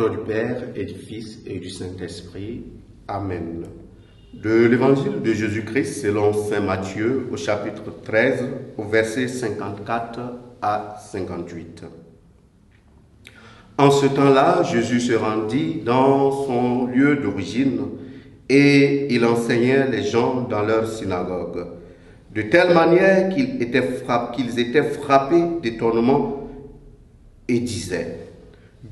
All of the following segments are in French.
nom du Père et du Fils et du Saint-Esprit. Amen. De l'Évangile de Jésus-Christ selon saint Matthieu au chapitre 13 au verset 54 à 58. En ce temps-là, Jésus se rendit dans son lieu d'origine et il enseignait les gens dans leur synagogue, de telle manière qu'ils étaient frappés d'étonnement et disaient: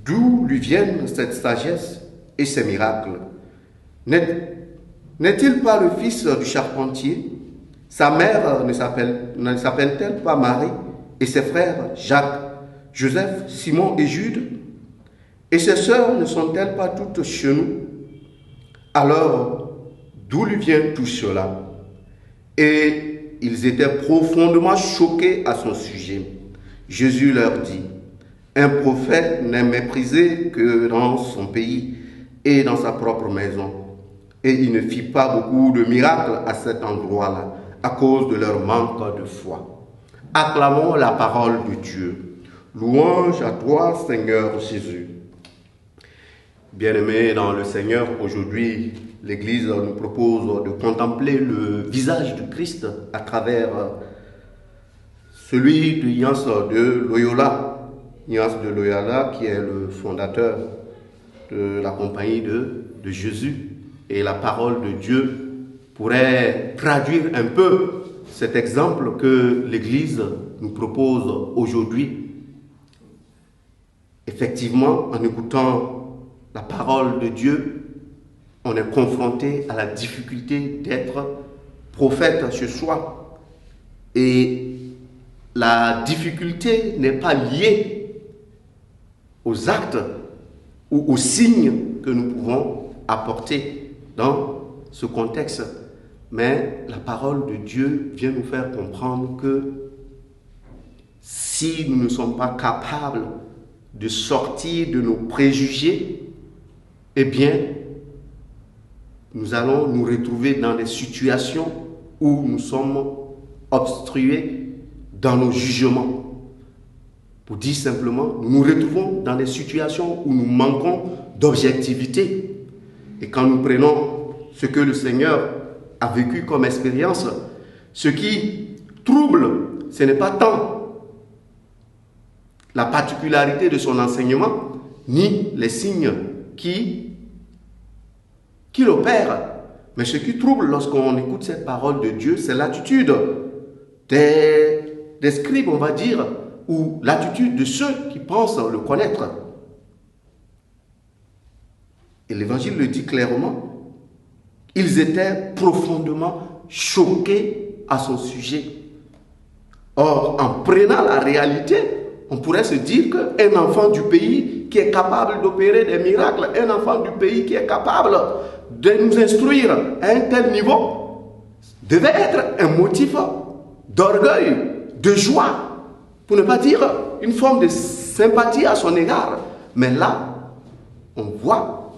d'où lui viennent cette sagesse et ces miracles? N'est-il pas le fils du charpentier? Sa mère ne s'appelle-t-elle pas Marie? Et ses frères Jacques, Joseph, Simon et Jude? Et ses sœurs ne sont-elles pas toutes chez nous? Alors, d'où lui vient tout cela? Et ils étaient profondément choqués à son sujet. Jésus leur dit: un prophète n'est méprisé que dans son pays et dans sa propre maison. Et il ne fit pas beaucoup de miracles à cet endroit-là, à cause de leur manque de foi. Acclamons la parole de Dieu. Louange à toi, Seigneur Jésus. Bien-aimés dans le Seigneur, aujourd'hui, l'Église nous propose de contempler le visage du Christ à travers celui de Ignace de Loyola. Ignace de Loyola, qui est le fondateur de la compagnie de Jésus. Et la parole de Dieu pourrait traduire un peu cet exemple que l'Église nous propose aujourd'hui. Effectivement, en écoutant la parole de Dieu, on est confronté à la difficulté d'être prophète chez soi. Et la difficulté n'est pas liée aux actes ou aux signes que nous pouvons apporter dans ce contexte. Mais la parole de Dieu vient nous faire comprendre que si nous ne sommes pas capables de sortir de nos préjugés, eh bien, nous allons nous retrouver dans des situations où nous sommes obstrués dans nos jugements. Pour dire simplement, nous nous retrouvons dans des situations où nous manquons d'objectivité. Et quand nous prenons ce que le Seigneur a vécu comme expérience, ce qui trouble, ce n'est pas tant la particularité de son enseignement, ni les signes qu'il opère. Mais ce qui trouble lorsqu'on écoute cette parole de Dieu, c'est l'attitude des scribes, on va dire, ou l'attitude de ceux qui pensent le connaître. Et l'Évangile le dit clairement, ils étaient profondément choqués à son sujet. Or, en prenant la réalité, on pourrait se dire qu'un enfant du pays qui est capable d'opérer des miracles, un enfant du pays qui est capable de nous instruire à un tel niveau, devait être un motif d'orgueil, de joie, pour ne pas dire une forme de sympathie à son égard. Mais là, on voit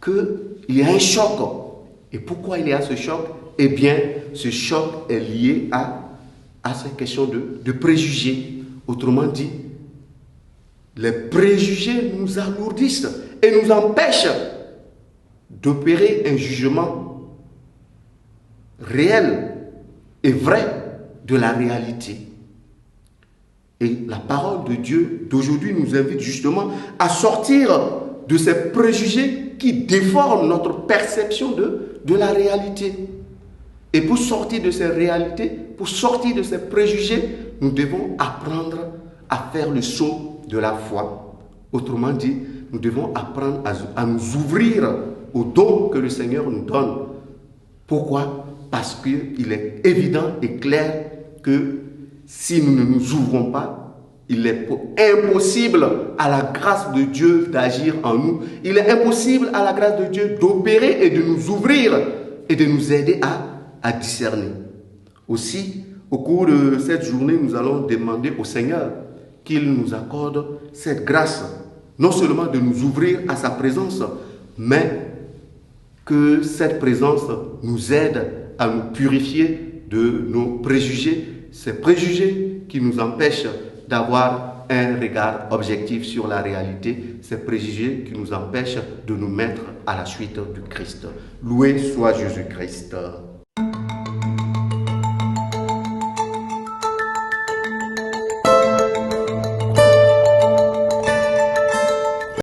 qu'il y a un choc. Et pourquoi il y a ce choc? Eh bien, ce choc est lié à cette question de préjugés. Autrement dit, les préjugés nous alourdissent et nous empêchent d'opérer un jugement réel et vrai de la réalité. Et la parole de Dieu d'aujourd'hui nous invite justement à sortir de ces préjugés qui déforment notre perception de la réalité. Et pour sortir de ces réalités, pour sortir de ces préjugés, nous devons apprendre à faire le saut de la foi. Autrement dit, nous devons apprendre à nous ouvrir aux dons que le Seigneur nous donne. Pourquoi? Parce qu'il est évident et clair que si nous ne nous ouvrons pas, il est impossible à la grâce de Dieu d'agir en nous. Il est impossible à la grâce de Dieu d'opérer et de nous ouvrir et de nous aider à discerner. Aussi, au cours de cette journée, nous allons demander au Seigneur qu'il nous accorde cette grâce, non seulement de nous ouvrir à sa présence, mais que cette présence nous aide à nous purifier de nos préjugés, ces préjugés qui nous empêchent d'avoir un regard objectif sur la réalité, ces préjugés qui nous empêchent de nous mettre à la suite du Christ. Loué soit Jésus-Christ.